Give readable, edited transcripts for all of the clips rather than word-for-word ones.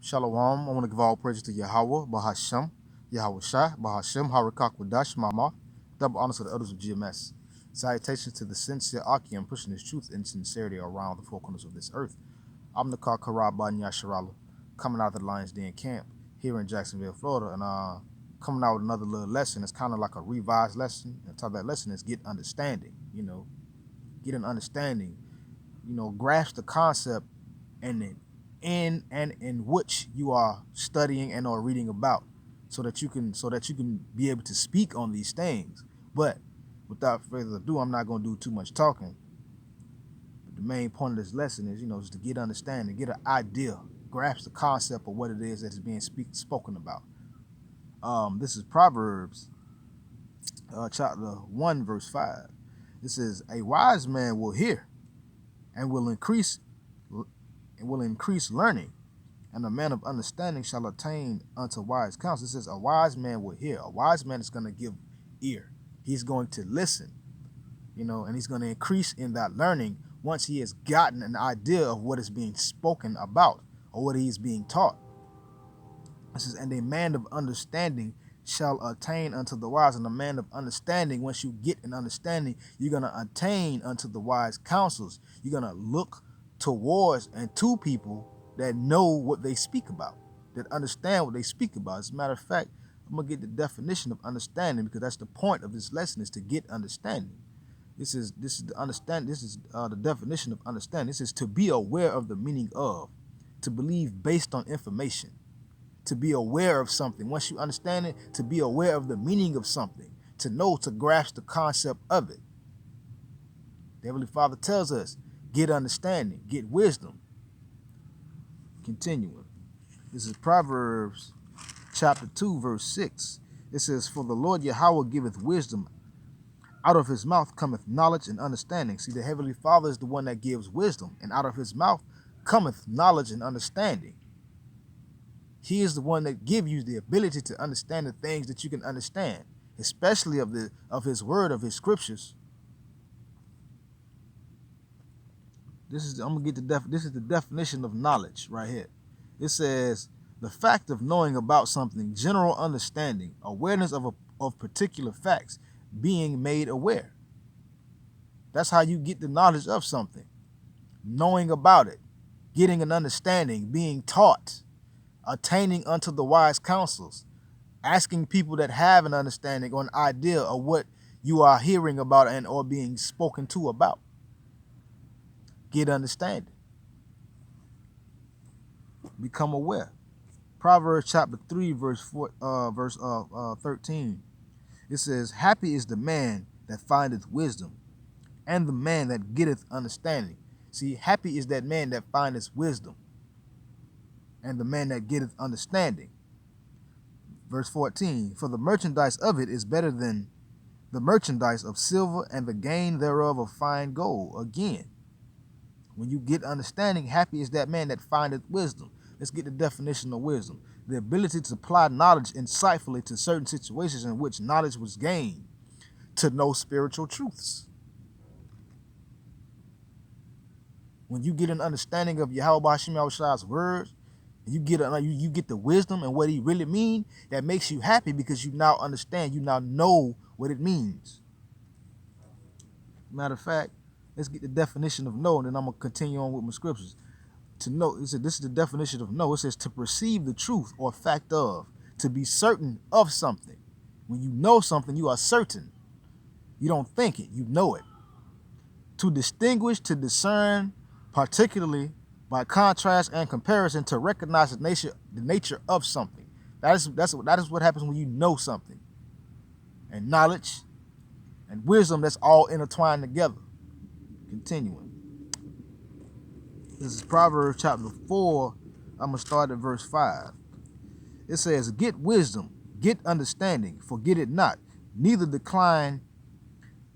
Shalom. I want to give all praise to Yahweh, Bahashem, Yahweh Shai, Bahashem, Harakak Wadash, Mama. Double honors to the elders of GMS. Salutations to the sincere Akim pushing his truth and sincerity around the four corners of this earth. I'm the Karabban Yasharala, coming out of the Lions Den camp here in Jacksonville, Florida, and coming out with another little lesson. It's kind of like a revised lesson. And the title of that lesson is Get Understanding. Get an understanding. Grasp the concept and then in which you are studying and or reading about so that you can be able to speak on these things. But without further ado, I'm not going to do too much talking. But the main point of this lesson is, just to get understanding, get an idea, grasp the concept of what it is that is being spoken about. This is Proverbs chapter 1 verse 5. It says, a wise man will hear and will increase learning, and a man of understanding shall attain unto wise counsel. It says a wise man will hear. A wise man is going to give ear. He's going to listen, and he's going to increase in that learning once he has gotten an idea of what is being spoken about or what he's being taught. It says, and a man of understanding shall attain unto the wise. And a man of understanding, once you get an understanding, you're going to attain unto the wise counsels. You're going to look towards and to people that know what they speak about, that understand what they speak about. As a matter of fact, I'm going to get the definition of understanding, because that's the point of this lesson, is to get understanding. This is the understand. This is the definition of understanding. This is to be aware of the meaning of, to believe based on information, to be aware of something. Once you understand it, to be aware of the meaning of something, to know, to grasp the concept of it. The Heavenly Father tells us, get understanding, get wisdom. Continuing. This is Proverbs chapter 2, verse 6. It says, for the Lord Yahweh giveth wisdom. Out of his mouth cometh knowledge and understanding. See, the Heavenly Father is the one that gives wisdom, and out of his mouth cometh knowledge and understanding. He is the one that gives you the ability to understand the things that you can understand, especially of his word, of his scriptures. This is the definition of knowledge right here. It says the fact of knowing about something, general understanding, awareness of particular facts, being made aware. That's how you get the knowledge of something. Knowing about it, getting an understanding, being taught, attaining unto the wise counsels, asking people that have an understanding or an idea of what you are hearing about and or being spoken to about. Get understanding. Become aware. Proverbs chapter 3, verse 13. It says, happy is the man that findeth wisdom, and the man that getteth understanding. See, happy is that man that findeth wisdom, and the man that getteth understanding. Verse 14, for the merchandise of it is better than the merchandise of silver, and the gain thereof of fine gold. Again, when you get understanding, happy is that man that findeth wisdom. Let's get the definition of wisdom. The ability to apply knowledge insightfully to certain situations in which knowledge was gained, to know spiritual truths. When you get an understanding of Yahweh Hashem Yahweh's words, you get the wisdom and what he really mean, that makes you happy, because you now understand, you now know what it means. Matter of fact, let's get the definition of know, and then I'm going to continue on with my scriptures. To know, it said, this is the definition of know. It says to perceive the truth or fact of, to be certain of something. When you know something, you are certain. You don't think it, you know it. To distinguish, to discern, particularly by contrast and comparison, to recognize the nature of something. That is what happens when you know something. And knowledge and wisdom, that's all intertwined together. Continuing. This is Proverbs chapter 4. I'm going to start at verse 5. It says, get wisdom, get understanding, forget it not, neither decline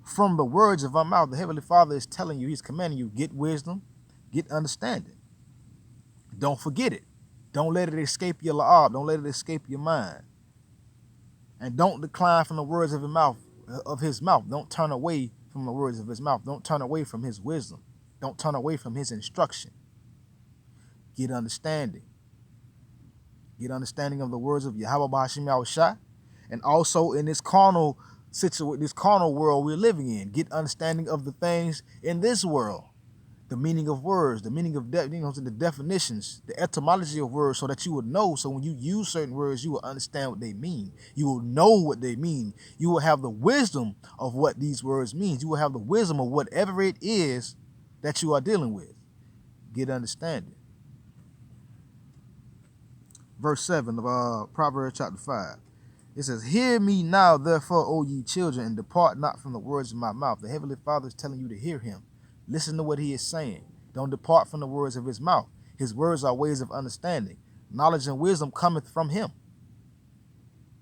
from the words of our mouth. The Heavenly Father is telling you, he's commanding you, get wisdom, get understanding. Don't forget it. Don't let it escape your la'ab. Don't let it escape your mind. And don't decline from the words of his mouth. Don't turn away from the words of his mouth. Don't turn away from his wisdom. Don't turn away from his instruction. Get understanding. Get understanding of the words of Yahweh Bahashim Yahushua. And also in this carnal this carnal world we're living in. Get understanding of the things in this world. The meaning of words, the meaning of the definitions, the etymology of words, so that you would know. So when you use certain words, you will understand what they mean. You will know what they mean. You will have the wisdom of what these words mean. You will have the wisdom of whatever it is that you are dealing with. Get understanding. Verse 7 of Proverbs chapter 5. It says, "Hear me now, therefore, O ye children, and depart not from the words of my mouth." The Heavenly Father is telling you to hear him. Listen to what he is saying. Don't depart from the words of his mouth. His words are ways of understanding. Knowledge and wisdom cometh from him.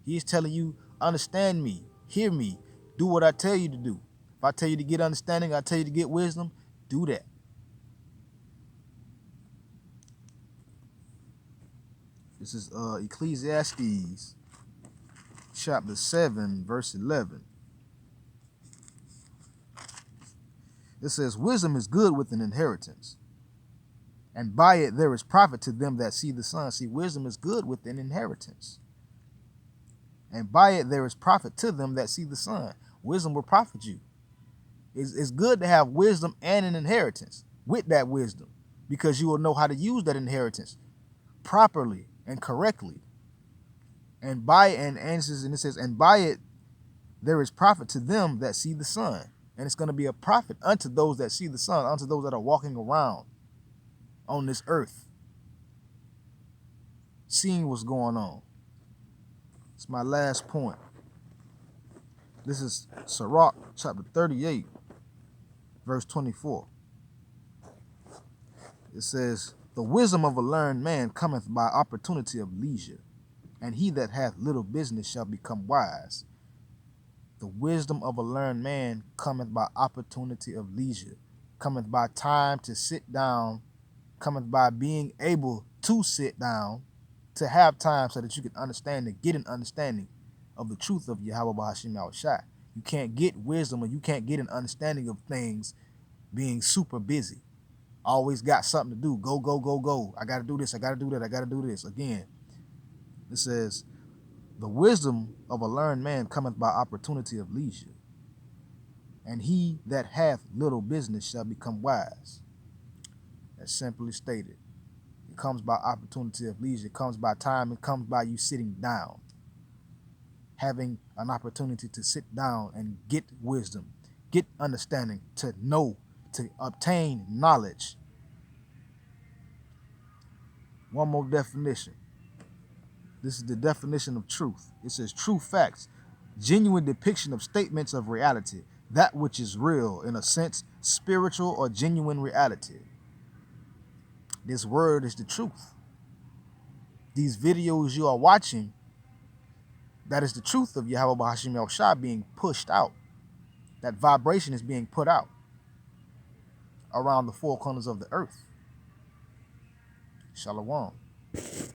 He is telling you, understand me, hear me, do what I tell you to do. If I tell you to get understanding, I tell you to get wisdom, do that. This is Ecclesiastes chapter 7, verse 11. It says, "Wisdom is good with an inheritance, and by it there is profit to them that see the sun." See, wisdom is good with an inheritance, and by it there is profit to them that see the sun. Wisdom will profit you. It's good to have wisdom and an inheritance with that wisdom, because you will know how to use that inheritance properly and correctly. And by it says, "And by it there is profit to them that see the sun." And it's going to be a profit unto those that see the sun, unto those that are walking around on this earth, seeing what's going on. It's my last point. This is Sirach chapter 38, verse 24. It says, "The wisdom of a learned man cometh by opportunity of leisure, and he that hath little business shall become wise." The wisdom of a learned man cometh by opportunity of leisure, cometh by time to sit down, cometh by being able to sit down, to have time so that you can understand and get an understanding of the truth of Yahweh Bahashim Yahushua. You can't get wisdom, or you can't get an understanding of things being super busy. Always got something to do. Go, go, go, go. I got to do this. I got to do that. I got to do this. Again, it says, "The wisdom of a learned man cometh by opportunity of leisure, and he that hath little business shall become wise." That's simply stated. It comes by opportunity of leisure. It comes by time. It comes by you sitting down, having an opportunity to sit down and get wisdom, get understanding, to know, to obtain knowledge. One more definition. This is the definition of truth. It says, "True facts, genuine depiction of statements of reality, that which is real, in a sense, spiritual or genuine reality." This word is the truth. These videos you are watching, that is the truth of Yahweh Bahashim Yahushua being pushed out. That vibration is being put out around the four corners of the earth. Shalom.